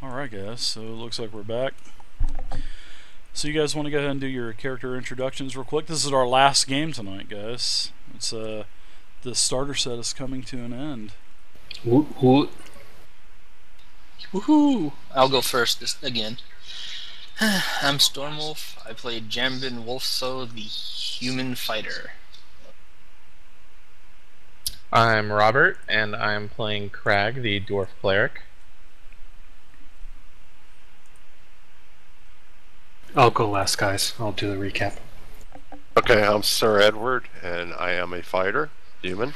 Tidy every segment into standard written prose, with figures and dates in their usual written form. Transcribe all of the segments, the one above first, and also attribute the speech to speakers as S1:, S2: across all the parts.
S1: Alright guys, so it looks like we're back. So you guys want to go ahead and do your character introductions real quick? This is our last game tonight, guys. It's the starter set is coming to an end.
S2: Woot woot.
S3: Woohoo! I'll go first again. I'm Stormwolf. I played Jambin Wolfso, the human fighter.
S4: I'm Robert, and I'm playing Crag, the dwarf cleric.
S2: I'll go last, guys. I'll do the recap.
S5: Okay, I'm Sir Edward, and I am a fighter, human.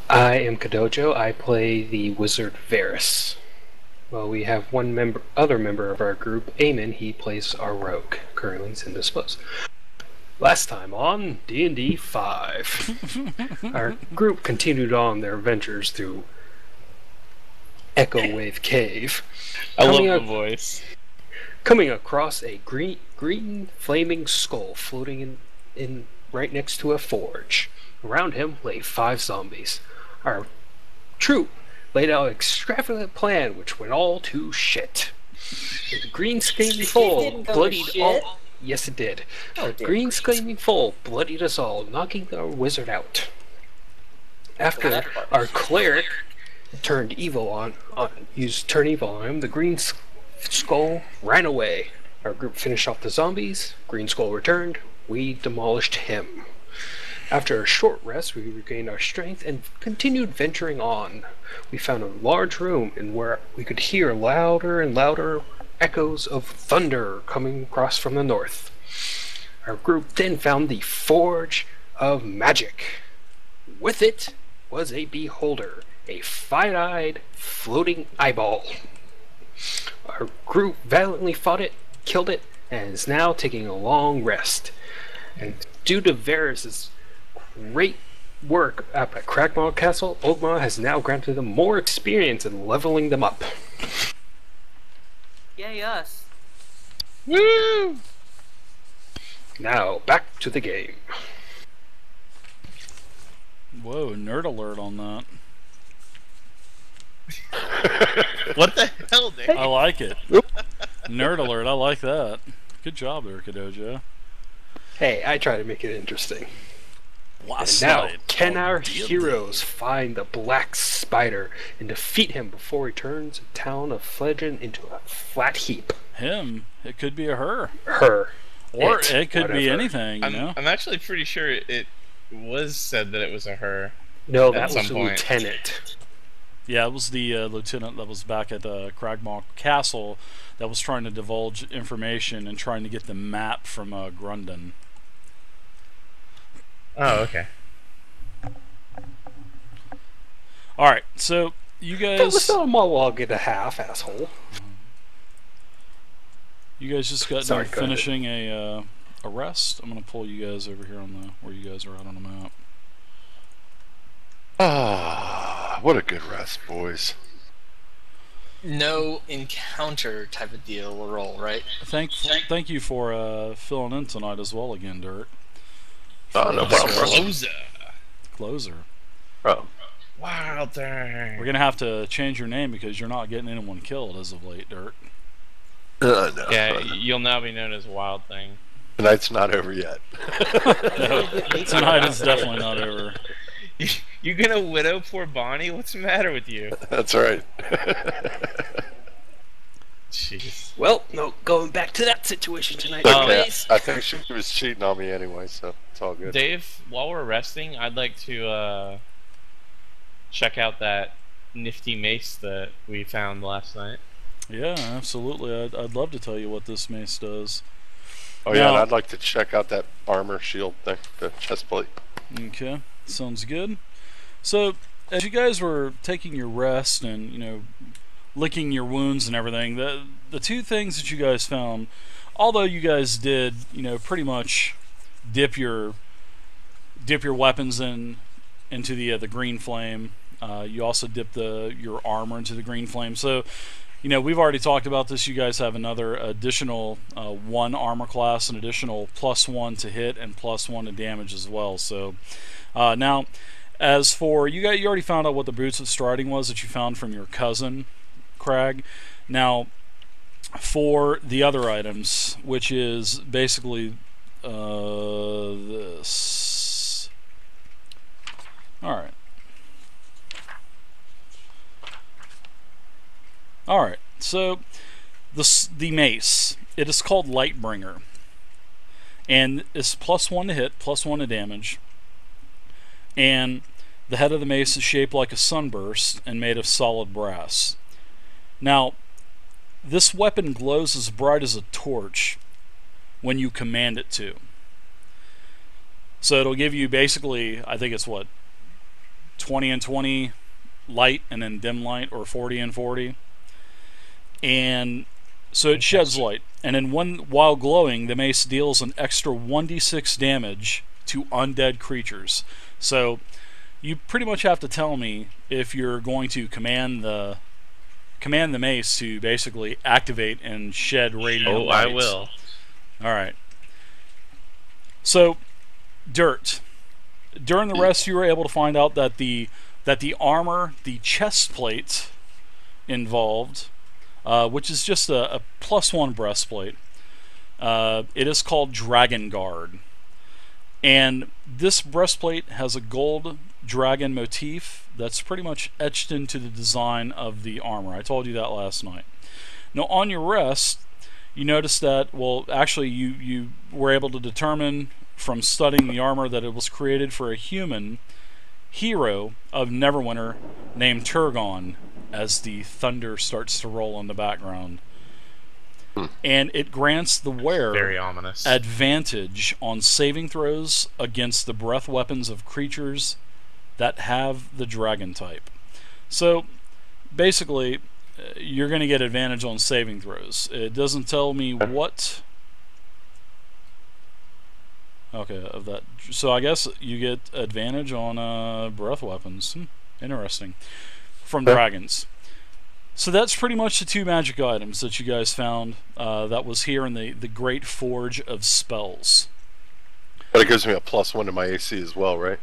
S2: I am Kadojo. I play the wizard Varys. Well, we have one other member of our group, Eamon. He plays our rogue. Currently, he's indisposed. Last time on D&D 5, our group continued on their adventures through Echo Wave Cave.
S4: I love the voice.
S2: Coming across a green flaming skull floating in right next to a forge. Around him lay 5 zombies. Our troop laid out an extravagant plan which went all to shit. The green screaming foal bloodied all. Yes, it did. Our green screaming foal bloodied us all, knocking our wizard out. After our cleric turned evil on him, the green skull ran away. Our group finished off the zombies. Green skull returned. We demolished him. After a short rest, we regained our strength and continued venturing on. We found a large room in where we could hear louder and louder echoes of thunder coming across from the north. Our group then found the Forge of Magic. With it was a beholder, a fine-eyed, floating eyeball. Our group valiantly fought it, killed it, and is now taking a long rest. And due to Varys' great work up at Cragmaw Castle, Ogma has now granted them more experience in leveling them up.
S6: Yay us.
S4: Woo!
S2: Now, back to the game.
S1: Whoa, nerd alert on that.
S4: What the hell, Dave?
S1: I like it. Nerd alert, I like that. Good job there, Kadojo.
S2: Hey, I try to make it interesting.
S1: Last
S2: And now,
S1: night
S2: can
S1: on
S2: our
S1: D&D.
S2: heroes find the Black Spider and defeat him before he turns the town of Fledgen into a flat heap?
S1: Him? It could be a her.
S2: Her.
S1: Or it could be
S2: whatever.
S1: anything, you know?
S4: I'm actually pretty sure it was said that it was a her.
S2: No,
S4: At
S2: that was
S4: some
S2: a
S4: point.
S2: lieutenant.
S1: Yeah, it was the lieutenant that was back at Cragmaw Castle that was trying to divulge information and trying to get the map from Grundon.
S4: Oh, okay.
S1: Alright, so you
S2: That was
S1: guys...
S2: not a monologue and a half, asshole.
S1: You guys just got
S2: Sorry,
S1: done
S2: go ahead.
S1: finishing a rest. I'm going to pull you guys over here on the where you guys are at on the map.
S5: Ah, what a good rest, boys.
S3: No encounter type of deal or roll, right?
S1: Thank you for filling in tonight as well again, Dirt.
S5: Oh, no problem, bro.
S4: Closer.
S1: Closer.
S5: Bro.
S4: Wild thing.
S1: We're going to have to change your name because you're not getting anyone killed as of late, Dirt.
S5: No.
S4: Yeah, you'll now be known as Wild Thing.
S5: Tonight's not over yet.
S1: No, tonight is definitely not over.
S4: You gonna widow poor Bonnie? What's the matter with you?
S5: That's right.
S4: Jeez.
S2: Well, no, going back to that situation tonight.
S5: Okay,
S2: boys.
S5: I think she was cheating on me anyway, so it's all good.
S4: Dave, while we're resting, I'd like to check out that nifty mace that we found last night.
S1: Yeah, absolutely. I'd love to tell you what this mace does.
S5: Oh yeah,
S1: Now-
S5: and I'd like to check out that armor shield thing, the chest plate.
S1: Okay, sounds good. So, as you guys were taking your rest and, you know, licking your wounds and everything, the two things that you guys found, although you guys did, you know, pretty much dip your weapons into the green flame. You also dipped your armor into the green flame. So, you know, we've already talked about this. You guys have another additional 1 armor class, an additional +1 to hit and +1 to damage as well. So now, As for you already found out what the boots of striding was that you found from your cousin, Crag. Now, for the other items, which is basically this. Alright. Alright, so the mace. It is called Lightbringer. And it's +1 to hit, +1 to damage. And the head of the mace is shaped like a sunburst and made of solid brass. Now, this weapon glows as bright as a torch when you command it to. So it'll give you basically, I think it's what, 20 and 20 light and then dim light, or 40 and 40. And so it sheds light. And then while glowing, the mace deals an extra 1d6 damage to undead creatures. So you pretty much have to tell me if you're going to command the mace to basically activate and shed radiant light.
S4: I will.
S1: Alright. So, Dirt. During the rest, you were able to find out that the armor, the chest plate involved, which is just a +1 breastplate, it is called Dragon Guard. And this breastplate has a gold dragon motif that's pretty much etched into the design of the armor. I told you that last night. Now, on your rest, you notice that, well, actually, you were able to determine from studying the armor that it was created for a human hero of Neverwinter named Turgon, as the thunder starts to roll in the background. And it grants the wearer
S4: Very ominous.
S1: advantage on saving throws against the breath weapons of creatures that have the dragon type. So, basically, you're going to get advantage on saving throws. It doesn't tell me what... Okay, of that. So I guess you get advantage on breath weapons. Interesting. From dragons. So that's pretty much the two magic items that you guys found that was here in the Great Forge of Spells.
S5: But it gives me a +1 to my AC as well, right?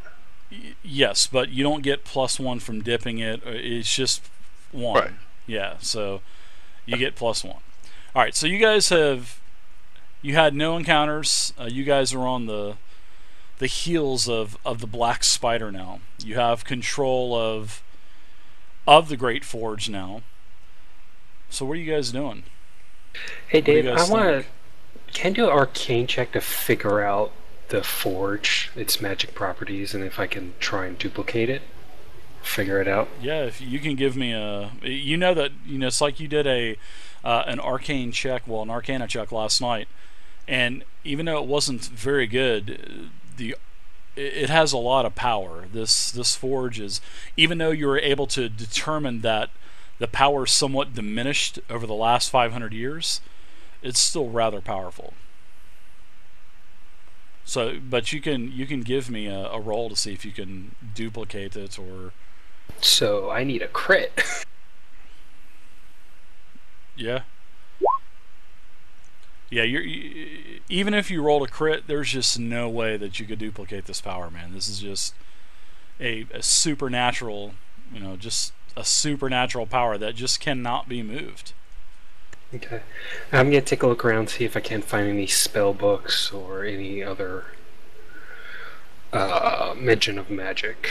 S1: Yes, but you don't get +1 from dipping it. It's just 1.
S5: Right.
S1: Yeah, so you get +1. Alright, so you guys you had no encounters. You guys are on the heels of the Black Spider now. You have control of the Great Forge now. So what are you guys doing?
S2: Hey Dave, I want
S1: think?
S2: to... Can I do an arcane check to figure out the forge, its magic properties, and if I can try and duplicate it? Figure it out?
S1: Yeah, if you can give me a... You know that, it's like you did an arcane check, well, an arcana check last night, and even though it wasn't very good, it has a lot of power. This forge is... Even though you were able to determine that the power is somewhat diminished over the last 500 years, it's still rather powerful. So, but you can give me a roll to see if you can duplicate it, or...
S2: So, I need a crit.
S1: Yeah. Yeah, even if you rolled a crit, there's just no way that you could duplicate this power, man. This is just a supernatural, just a supernatural power that just cannot be moved.
S2: Okay. I'm going to take a look around, see if I can find any spell books or any other mention of magic.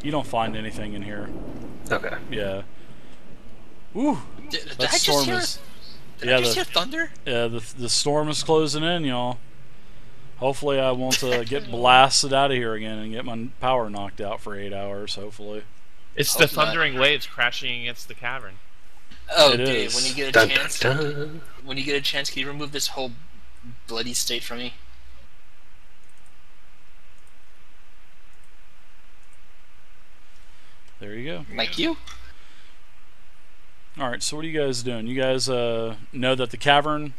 S1: You don't find anything in here.
S2: Okay.
S1: Yeah. Ooh.
S3: Did
S1: That
S3: I just
S1: storm
S3: hear?
S1: is...
S3: Did
S1: Yeah,
S3: I just hear thunder?
S1: Yeah, the storm is closing in, y'all. Hopefully I won't get blasted out of here again and get my power knocked out for 8 hours, hopefully.
S4: It's the thundering waves crashing against the cavern.
S3: Oh,
S1: It
S3: Dave,
S1: is.
S3: when you get a
S2: Dun,
S3: chance,
S2: dun, dun.
S3: when you get a chance, can you remove this whole bloody state from me?
S1: There you go.
S3: Like you?
S1: Alright, so what are you guys doing? You guys know that the cavern,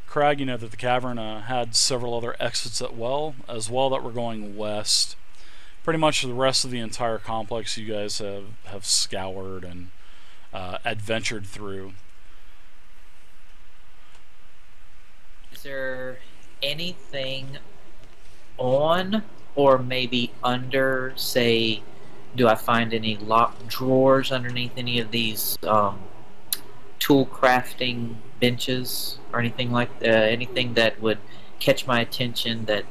S1: Crag, you know that the cavern had several other exits as well that were going west. Pretty much the rest of the entire complex you guys have scoured and adventured through.
S6: Is there anything on or maybe under, say, do I find any locked drawers underneath any of these tool crafting benches or anything like anything that would catch my attention that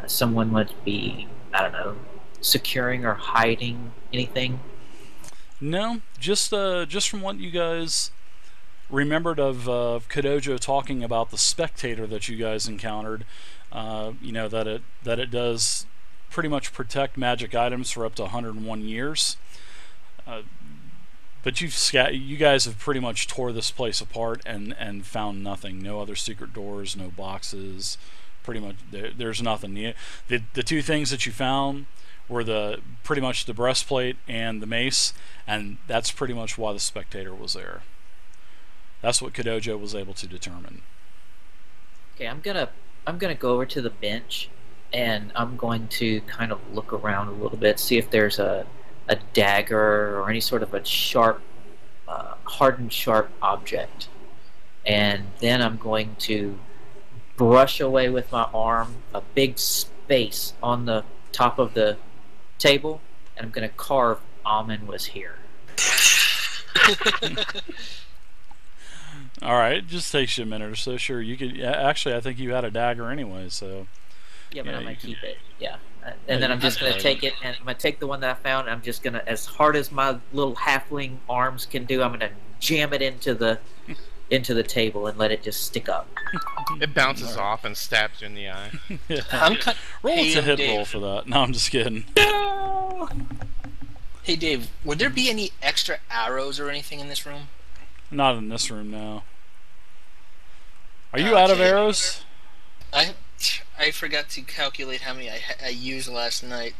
S6: someone would be, I don't know, securing or hiding anything?
S1: No, just from what you guys remembered of Kodojo talking about the spectator that you guys encountered. That it does pretty much protect magic items for up to 101 years. But you guys have pretty much tore this place apart and found nothing. No other secret doors, no boxes. Pretty much, there's nothing. The two things that you found were pretty much the breastplate and the mace, and that's pretty much why the spectator was there. That's what Kodojo was able to determine.
S6: Okay, I'm gonna go over to the bench, and I'm going to kind of look around a little bit, see if there's a dagger or any sort of a sharp, hardened sharp object, and then I'm going to brush away with my arm a big space on the top of the table, and I'm going to carve Amen was here.
S1: All right, it just takes you a minute or so. Sure, you could. Actually, I think you had a dagger anyway, so.
S6: Yeah, but I'm going to keep it. Yeah. And
S1: Yeah,
S6: then
S1: you
S6: I'm just
S1: can
S6: going to take it, and I'm going to take the one that I found, and I'm just going to, as hard as my little halfling arms can do, I'm going to jam it into the table and let it just stick up.
S4: It bounces off and stabs you in the eye.
S3: I'm
S1: Roll
S3: Hey,
S1: to hit
S3: Dave.
S1: roll for that. No, I'm just kidding.
S3: Hey Dave, would there be any extra arrows or anything in this room?
S1: Not in this room now. Are you out of
S3: Okay.
S1: arrows?
S3: I forgot to calculate how many I used last night,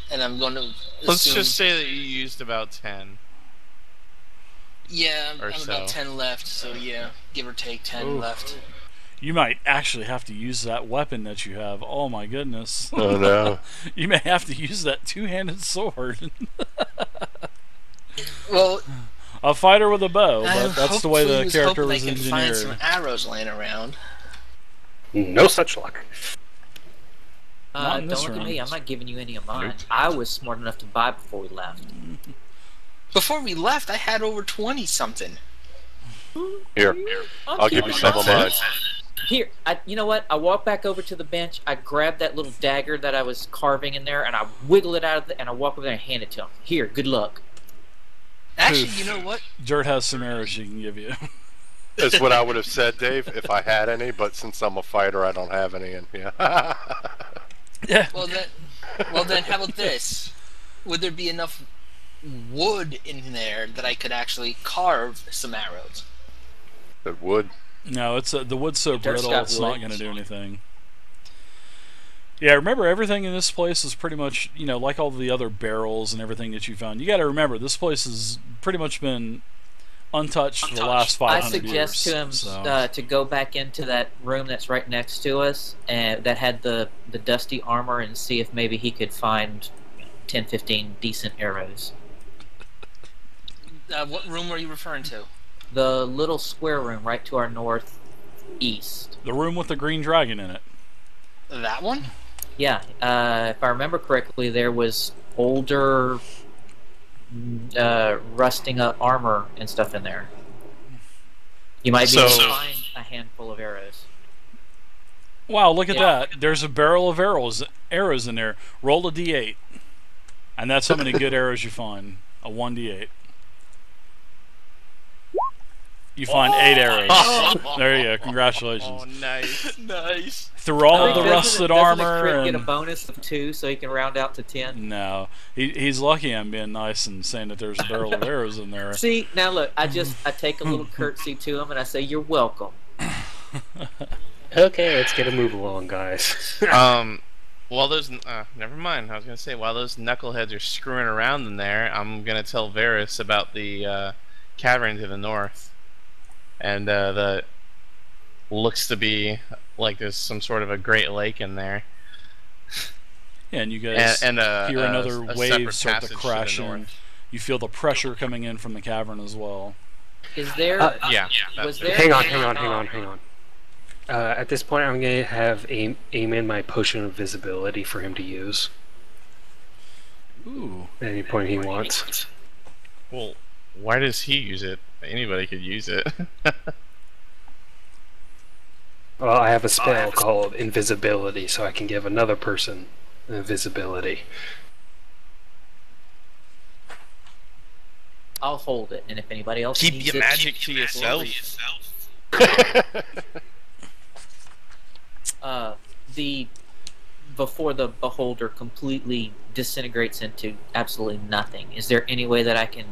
S3: and I'm going to
S4: Let's
S3: assume,
S4: just say that you used about 10.
S3: yeah,
S4: or
S3: I'm
S4: so.
S3: about 10 left. So yeah, give or take 10
S1: Oof.
S3: left.
S1: You might actually have to use that weapon that you have. Oh my goodness.
S5: Oh no.
S1: You may have to use that two-handed sword.
S3: Well,
S1: A fighter with a bow,
S3: I
S1: but that's the way
S3: hopefully
S1: the
S3: was
S1: character
S3: hoping
S1: was
S3: I can find some
S1: engineered.
S3: arrows laying around.
S2: No such luck.
S1: Not in
S6: Don't
S1: this
S6: look at
S1: room.
S6: me. I'm not giving you any of mine.
S2: Nope.
S6: I was smart enough to buy before we left.
S3: Before we left, I had over 20 something.
S5: Here, I'll give you some of mine.
S6: Here, you know what? I walk back over to the bench. I grab that little dagger that I was carving in there, and I wiggle it out of and I walk over there and hand it to him. Here, good luck.
S3: Actually,
S1: Oof.
S3: you know what?
S1: Dirt has some arrows she can give you.
S5: That's what I would have said, Dave, if I had any. But since I'm a fighter, I don't have any. And yeah.
S1: Yeah.
S3: Well then, how about this? Would there be enough wood in there that I could actually carve some arrows?
S5: It would.
S1: No, it's the wood's so
S6: Dirt's
S1: brittle,
S6: got
S1: it's
S6: wood.
S1: not going to do anything. Yeah, remember everything in this place is pretty much, like all the other barrels and everything that you found. You got to remember this place has pretty much been untouched for the last
S6: I
S1: 500
S6: suggest
S1: years.
S6: to him
S1: so.
S6: to go back into that room that's right next to us and that had the dusty armor and see if maybe he could find 10, 15 decent arrows.
S3: What room are you referring to?
S6: The little square room right to our northeast.
S1: The room with the green dragon in it.
S3: That one?
S6: Yeah, if I remember correctly, there was older, rusting up armor and stuff in there. You might be able to find a handful of arrows.
S1: Wow, look at
S6: Yeah.
S1: that. There's a barrel of arrows in there. Roll a d8. And that's how many good arrows you find. A 1d8. You find 8 arrows. There you go. Congratulations.
S4: Oh, nice.
S3: Nice.
S1: Through all of the
S6: Doesn't
S1: rusted
S6: a
S1: armor
S6: crit get a
S1: and...
S6: bonus of 2 so he can round out to 10?
S1: No. He's lucky I'm being nice and saying that there's a barrel of arrows in there.
S6: See, now look, I take a little curtsy to him and I say, "You're welcome."
S2: Okay, let's get a move along, guys.
S4: While those, never mind. I was gonna say while those knuckleheads are screwing around in there, I'm gonna tell Varys about the cavern to the north, and the looks to be like there's some sort of a great lake in there.
S1: Yeah, and you guys
S4: And
S1: hear another
S4: a
S1: wave
S4: separate
S1: start to
S4: passage
S1: crash
S4: to the
S1: in.
S4: north.
S1: You feel the pressure coming in from the cavern as well.
S6: Is there?
S4: Yeah,
S6: was
S4: that's
S6: there?
S2: Hang on. At this point, I'm going to have aim in my potion of visibility for him to use
S1: Ooh.
S2: at any point he wants.
S4: Well, why does he use it? Anybody could use it.
S2: Well, I have a spell called invisibility, so I can give another person invisibility.
S6: I'll hold it, and if anybody else
S4: Keep
S6: needs
S4: your
S6: it,
S4: magic to yourself.
S6: Before the beholder completely disintegrates into absolutely nothing, is there any way that I can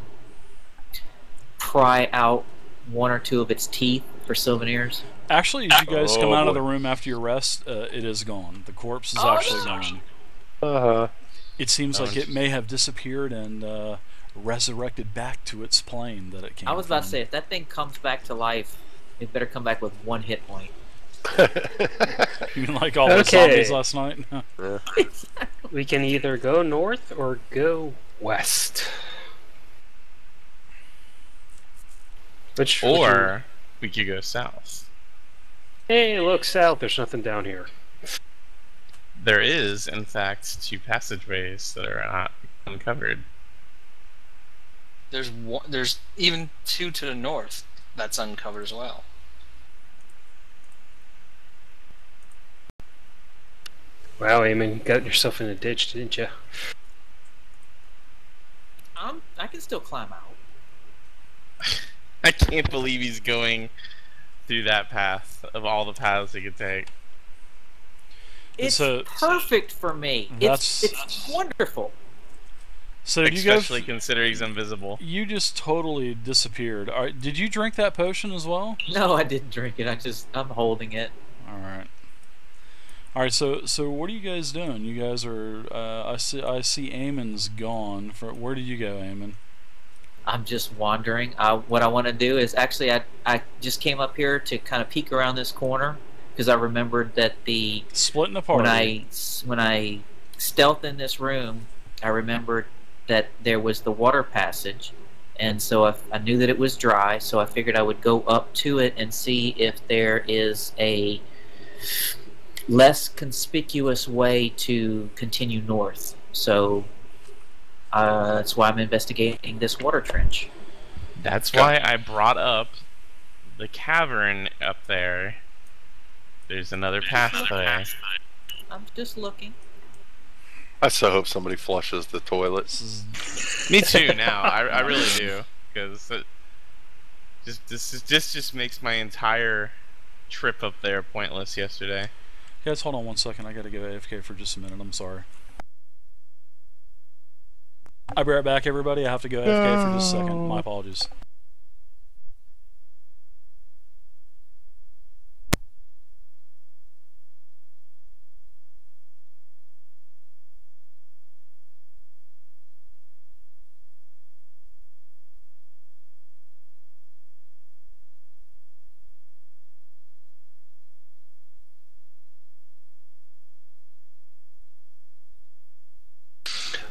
S6: pry out one or two of its teeth for souvenirs?
S1: Actually, as you guys come out of
S5: boy.
S1: the room after your rest, it is gone. The corpse is actually gone. It seems like it may have disappeared and resurrected back to its plane that it came
S6: I was about to
S1: from.
S6: say, if that thing comes back to life, it better come back with 1 hit point.
S1: You mean like all the
S2: Okay.
S1: zombies last night?
S2: We can either go north or go west. Which
S4: Or we could go south.
S2: hey, look south. There's nothing down here.
S4: There is, in fact, 2 passageways that are not uncovered.
S3: There's even 2 to the north that's uncovered as well.
S2: Wow, Eamon, you got yourself in a ditch, didn't you?
S6: I can still climb out.
S4: I can't believe he's going through that path of all the paths he could take.
S6: It's
S1: So-
S6: perfect for me. It's wonderful.
S1: So you guys,
S4: Especially considering he's invisible.
S1: you just totally disappeared. All right, did you drink that potion as well?
S6: No, I didn't drink it. I'm holding it.
S1: All right. All right. So what are you guys doing? You guys are. I see. Eamon's gone. Where did you go, Eamon?
S6: I'm just wandering. What I want to do is actually I just came up here to kind of peek around this corner because I remembered that
S1: Splitting the party.
S6: when I stealthed in this room, I remembered that there was the water passage, and so I knew that it was dry. So I figured I would go up to it and see if there is a less conspicuous way to continue north. So that's why I'm investigating this water trench.
S4: That's why I brought up the cavern up there. There's another path there.
S6: I'm just looking.
S5: I so hope somebody flushes the toilets.
S1: This is
S4: Me too. Now I really do, because this just makes my entire trip up there pointless yesterday.
S1: Guys, hold on 1 second. I gotta go AFK for just a minute. I'm sorry. I'll be right back, everybody. I have to go AFK for just a second. My apologies.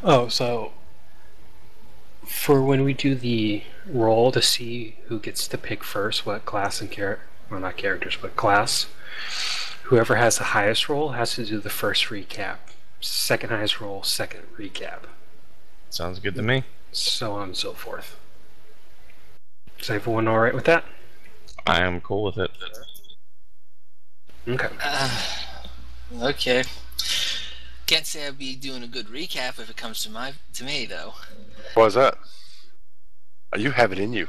S2: Oh, so for when we do the roll to see who gets to pick first, what class and well, not characters, but class, whoever has the highest roll has to do the first recap. Second highest roll, second recap.
S4: Sounds good to me.
S2: So on and so forth. Is everyone alright with that?
S4: I am cool with it.
S2: Okay.
S3: Okay. Can't say I'd be doing a good recap if it comes to me though.
S5: Why is that? You have it in you.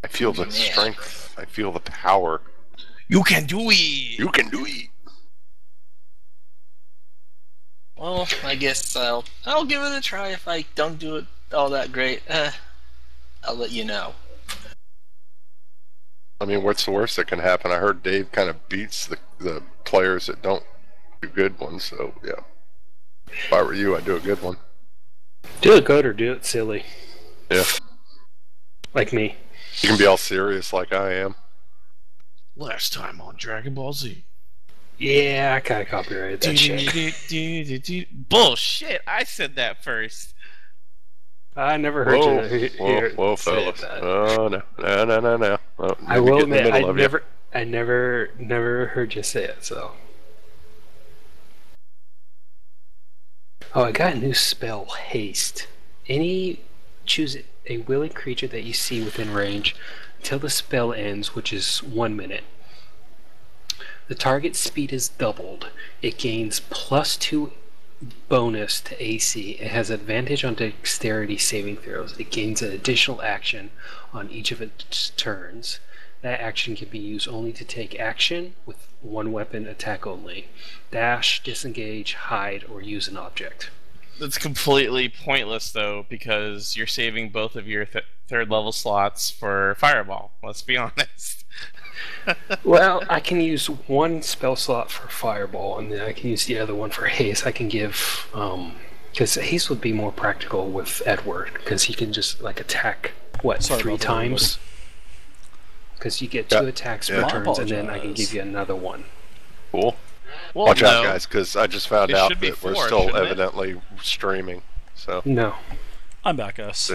S5: I feel the
S3: Yeah.
S5: strength. I feel the power.
S4: You can do it.
S5: You can do it.
S3: Well, I guess I'll give it a try. If I don't do it all that great, I'll let you know.
S5: I mean, what's the worst that can happen? I heard Dave kind of beats the players that don't do good ones, so yeah. If I were you, I'd do a good one.
S2: Do it good or do it silly.
S5: Yeah.
S2: Like me.
S5: You can be all serious like I am.
S4: Last time on Dragon Ball Z.
S2: Yeah, I kinda copyrighted that shit.
S4: Bullshit! I said that first.
S2: I never heard you
S5: Whoa,
S2: hear
S5: whoa,
S2: say
S5: fellas.
S2: that.
S5: Oh, no. No.
S2: I
S5: Let me
S2: will
S5: get in the
S2: admit,
S5: middle of you.
S2: I never heard you say it, so. Oh, I got a new spell, Haste. Choose a willing creature that you see within range until the spell ends, which is 1 minute. The target's speed is doubled. It gains +2 bonus to AC. It has advantage on dexterity saving throws. It gains an additional action on each of its turns. That action can be used only to take action with one weapon attack only. Dash, disengage, hide, or use an object.
S4: That's completely pointless, though, because you're saving both of your third level slots for Fireball. Let's be honest.
S2: Well, I can use one spell slot for Fireball, and then I can use the other one for Haste. I can give, because Haste would be more practical with Edward, because he can just like attack
S1: Sorry
S2: 3
S1: about that,
S2: times. Because you get 2 attacks per
S1: I
S2: turns, and then I can
S1: apologize.
S2: give you another one.
S5: Cool.
S4: Well,
S5: Watch out,
S4: no.
S5: guys, because I just found
S4: It
S5: out
S4: should be
S5: that we're
S4: 4,
S5: still
S4: shouldn't it?
S5: evidently streaming. So
S2: No.
S1: I'm back, guys.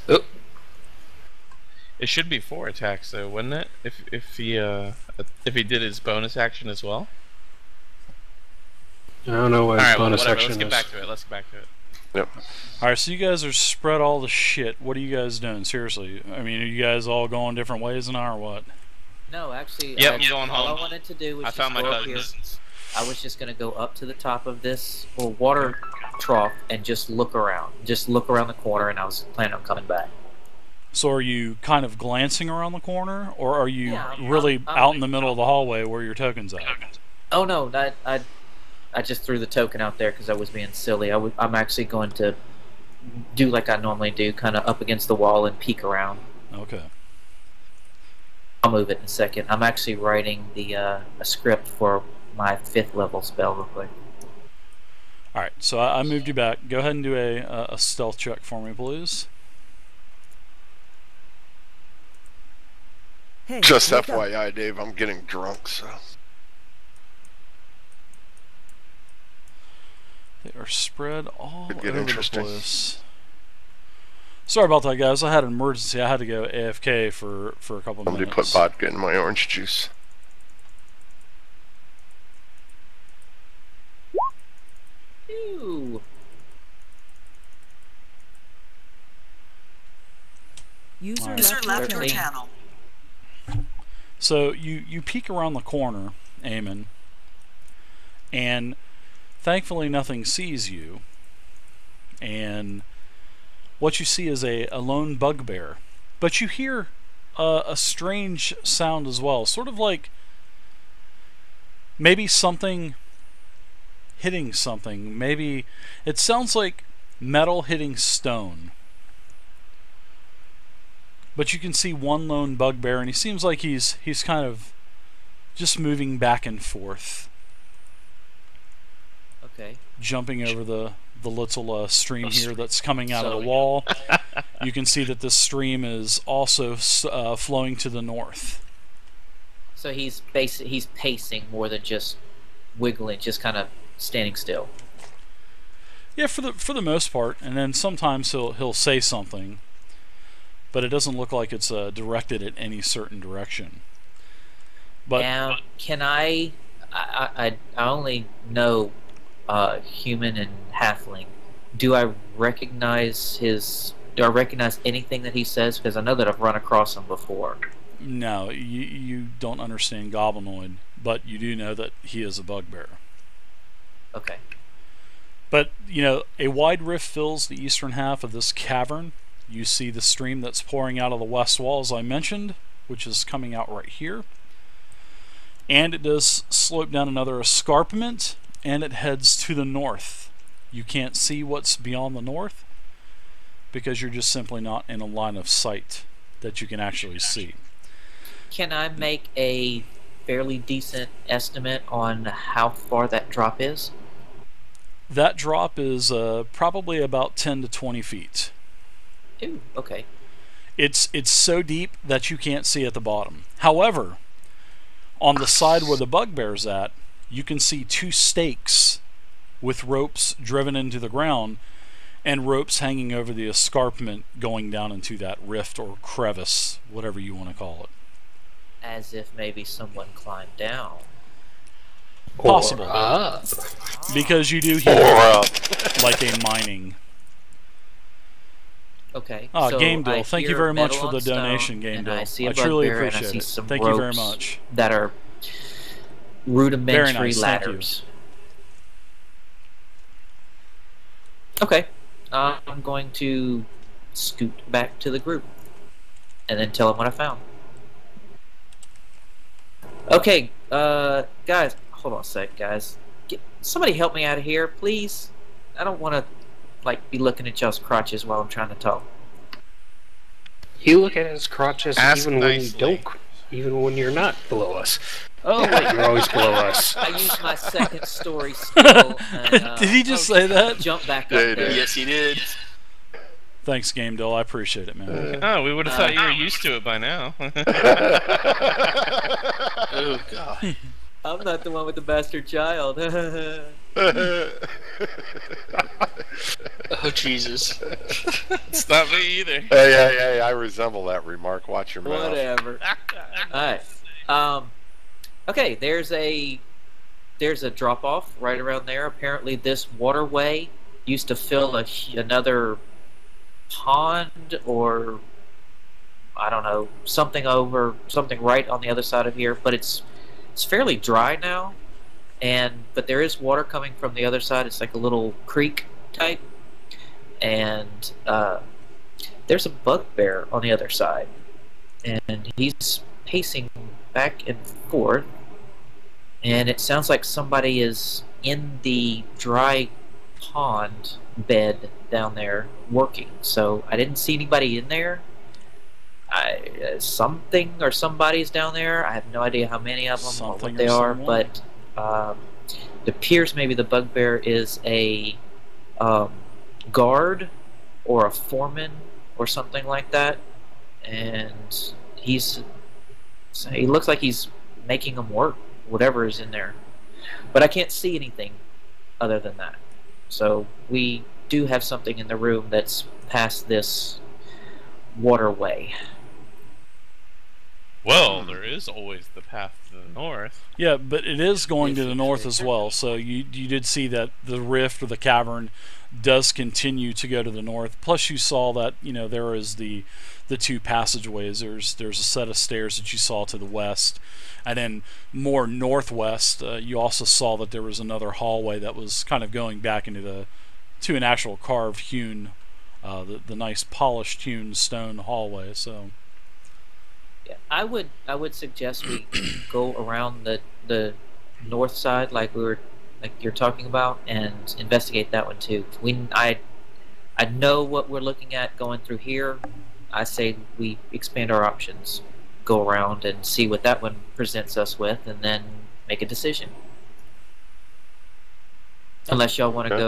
S2: Oh,
S4: It should be 4 attacks, though, wouldn't it? If he did his bonus action as well.
S2: I don't know what
S4: All
S2: his
S4: right, well,
S2: bonus
S4: whatever.
S2: action
S4: Let's get
S2: is.
S4: back to it. Let's get back to it.
S5: yep.
S1: Alright, so you guys are spread all the shit. What are you guys doing? Seriously. I mean, are you guys all going different ways now or what?
S6: No, actually,
S4: Yep, I'm going
S6: all
S4: home.
S6: I wanted to do was
S4: I
S6: just
S4: found my
S6: go up here.
S4: cousins.
S6: I was just going to go up to the top of this little water trough and just look around. Just look around the corner, and I was planning on coming back.
S1: So are you kind of glancing around the corner, or are you
S6: Yeah,
S1: really
S6: I'm-
S1: out in the middle of the hallway where your token's at?
S6: Oh no, I just threw the token out there because I was being silly. I'm actually going to do like I normally do, kind of up against the wall and peek around.
S1: Okay.
S6: I'll move it in a second. I'm actually writing a script for my 5th level spell real quick.
S1: Alright, so I moved you back. Go ahead and do a stealth check for me, please.
S7: Hey,
S5: Just
S7: wake up.
S5: FYI, Dave, I'm getting drunk, so
S1: They are spread all
S5: Could get
S1: over the
S5: interesting.
S1: place. Sorry about that, guys. I had an emergency. I had to go AFK for a couple of
S5: somebody put
S1: minutes.
S5: vodka in my orange juice.
S6: Ew.
S7: User
S1: User
S7: left your
S6: 13.
S7: channel.
S1: So you peek around the corner, Eamon, and thankfully nothing sees you. And what you see is a lone bugbear. But you hear a strange sound as well, sort of like maybe something hitting something. Maybe it sounds like metal hitting stone. But you can see one lone bugbear, and he seems like he's kind of just moving back and forth,
S6: Okay.
S1: jumping over the little stream here that's coming out of
S2: So-
S1: the wall. You can see that this stream is also flowing to the north.
S6: So he's pacing more than just wiggling, just kind of standing still.
S1: Yeah, for the most part, and then sometimes he'll say something, but it doesn't look like it's directed at any certain direction. But
S6: Now, can I only know human and halfling. Do I recognize anything that he says? Because I know that I've run across him before.
S1: no, you don't understand Goblinoid, but you do know that he is a bugbear.
S6: Okay.
S1: But, you know, a wide rift fills the eastern half of this cavern. You see the stream that's pouring out of the west wall, as I mentioned, which is coming out right here. And it does slope down another escarpment, and it heads to the north. You can't see what's beyond the north because you're just simply not in a line of sight that you can actually see.
S6: Can I make a fairly decent estimate on how far that drop is?
S1: That drop is probably about 10 to 20 feet.
S6: Ooh, okay.
S1: It's so deep that you can't see at the bottom. However, on the side where the bugbear's at, you can see 2 stakes with ropes driven into the ground and ropes hanging over the escarpment going down into that rift or crevice, whatever you want to call it.
S6: as if maybe someone climbed down.
S1: Possible.
S2: Or up.
S1: Because you do
S5: Or
S1: hear like a mining.
S6: Okay.
S1: Ah,
S6: so
S1: Game Deal.
S6: I
S1: Thank you
S6: hear
S1: very much
S6: metal
S1: for the
S6: on stone,
S1: donation, Game
S6: and
S1: Deal.
S6: I see a
S1: truly
S6: bugbear, and I
S1: appreciate
S6: see
S1: it.
S6: some
S1: Thank you very
S6: ropes
S1: much.
S6: that are rudimentary
S1: Very nice, thank you.
S6: ladders. Okay. I'm going to scoot back to the group and then tell them what I found. Okay, guys, hold on a sec, guys. Somebody help me out of here, please. I don't want to, like, be looking at y'all's crotches while I'm trying to talk.
S2: You look at his crotches
S4: Ask
S2: even when you
S4: nicely.
S2: don't, even when you're not below us. Oh wait, you're always below us.
S6: I used my second story skill and
S1: Did he just say that?
S6: jump back
S5: Yeah,
S6: up
S5: he
S6: there.
S5: did.
S3: Yes, he did.
S1: Thanks, Game Deal. I appreciate it, man.
S4: Oh, we would have thought you were used to it by now.
S3: Oh god.
S6: I'm not the one with the bastard child.
S3: Oh Jesus.
S4: It's not me either.
S5: Hey, I resemble that remark. Watch your mouth.
S6: Whatever. Alright. Okay, there's a drop off right around there. Apparently this waterway used to fill another pond, or I don't know, something right on the other side of here, but it's fairly dry now, but there is water coming from the other side. It's like a little creek type, and there's a bugbear on the other side, and he's pacing back and forth, and it sounds like somebody is in the dry pond bed down there working. So I didn't see anybody in there. Something or somebody's down there. I have no idea how many of them or
S1: Something
S6: what they
S1: or
S6: are,
S1: someone.
S6: but it appears maybe the bugbear is a guard or a foreman or something like that, and he looks like he's making them work, whatever is in there. But I can't see anything other than that. So we do have something in the room that's past this waterway.
S4: Well, there is always the path to the north.
S1: Yeah, but it is going to the
S6: Yes,
S1: north
S6: yes,
S1: as
S6: sir.
S1: well. So you did see that the rift or the cavern does continue to go to the north. Plus, you saw that there is the two passageways. There's a set of stairs that you saw to the west, and then more northwest. You also saw that there was another hallway that was kind of going back into to an actual carved hewn, the nice polished hewn stone hallway. So.
S6: Yeah, I would suggest we go around the north side, like you're talking about, and investigate that one too. I know what we're looking at going through here. I say we expand our options, go around and see what that one presents us with, and then make a decision. Unless y'all want to
S5: Okay.
S6: go